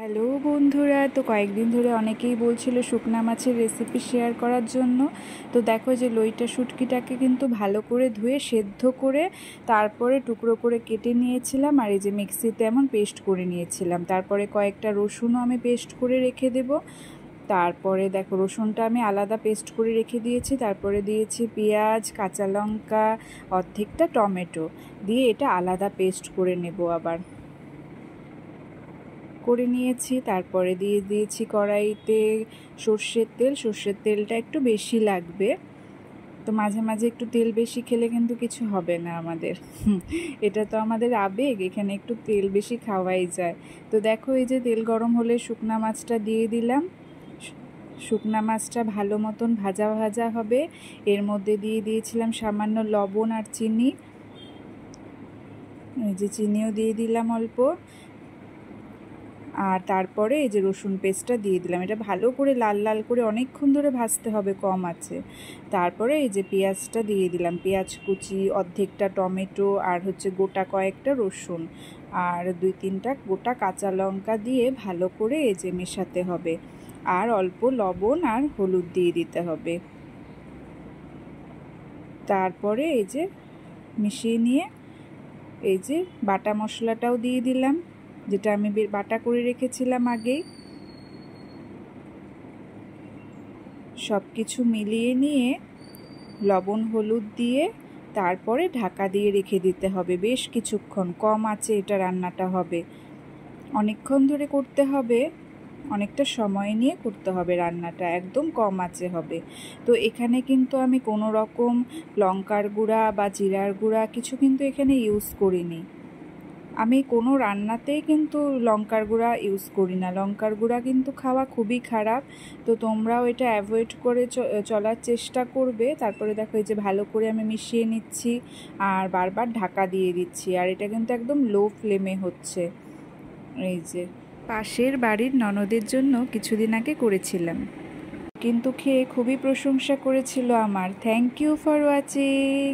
Hello বন্ধুরা, তো কয়েকদিন ধরে অনেকেই বলছিল শুকনা মাছের রেসিপি শেয়ার করার জন্য। তো দেখো যে লইটা শুটকিটাকে কিন্তু ভালো করে ধুয়ে সেদ্ধ করে তারপরে টুকরো করে কেটে নিয়েছিলাম, আর এই যে মিক্সিতে এমন পেস্ট করে নিয়েছিলাম। তারপরে কয়েকটা রসুনও আমি পেস্ট করে রেখে দেব। তারপরে দেখো রসুনটা আমি আলাদা পেস্ট করে রেখে দিয়েছি। তারপরে দিয়েছি পেঁয়াজ, কাঁচা লঙ্কা, অর্ধেকটা টমেটো দিয়ে এটা আলাদা পেস্ট করে নেব আবার করে নিয়েছি। তারপরে দিয়ে দিয়েছি কড়াইতে সর্ষের তেলটা একটু বেশি লাগবে। তো মাঝে মাঝে একটু তেল বেশি খেলে কিন্তু কিছু হবে না আমাদের, এটা তো আমাদের আবেগ, এখানে একটু তেল বেশি খাওয়াই যায়। তো দেখো এই যে তেল গরম হলে শুকনা মাছটা দিয়ে দিলাম। শুকনা মাছটা ভালো মতন ভাজা ভাজা হবে। এর মধ্যে দিয়ে দিয়েছিলাম সামান্য লবণ আর চিনি, এই যে চিনিও দিয়ে দিলাম অল্প। আর তারপরে এই যে রসুন পেস্টটা দিয়ে দিলাম। এটা ভালো করে লাল লাল করে অনেকক্ষণ ধরে ভাজতে হবে কম আছে। তারপরে এই যে পেঁয়াজটা দিয়ে দিলাম, পেঁয়াজ কুচি, অর্ধেকটা টমেটো আর গোটা কয়েকটা রসুন আর 2-3টা গোটা কাঁচা লঙ্কা দিয়ে ভালো করে এই যে মেশাতে হবে। আর অল্প লবণ আর হলুদ দিয়ে দিতে হবে। তারপরে এই যে মিশিয়ে নিয়ে এই যে বাটা মশলাটাও দিয়ে দিলাম, যেটা আমি বাটা করে রেখেছিলাম আগেই। সব কিছু মিলিয়ে নিয়ে লবণ হলুদ দিয়ে তারপরে ঢাকা দিয়ে রেখে দিতে হবে বেশ কিছুক্ষণ। কম আঁচে এটা রান্নাটা হবে, অনেকক্ষণ ধরে করতে হবে, অনেকটা সময় নিয়ে করতে হবে রান্নাটা, একদম কম আঁচে হবে। তো এখানে কিন্তু আমি কোনো রকম লঙ্কার গুঁড়া বা জিরার গুঁড়া কিছু কিন্তু এখানে ইউজ করিনি। আমি কোনো রান্নাতেই কিন্তু লঙ্কার গুঁড়া ইউজ করি না। লঙ্কার গুঁড়া কিন্তু খাওয়া খুবই খারাপ, তো তোমরাও এটা অ্যাভয়েড করে চলার চেষ্টা করবে। তারপরে দেখো এই যে ভালো করে আমি মিশিয়ে নিচ্ছি আর বারবার ঢাকা দিয়ে দিচ্ছি, আর এটা কিন্তু একদম লো ফ্লেমে হচ্ছে। এই যে পাশের বাড়ির ননদের জন্য কিছুদিন আগে করেছিলাম, কিন্তু খেয়ে খুবই প্রশংসা করেছিল আমার। Thank you for watching.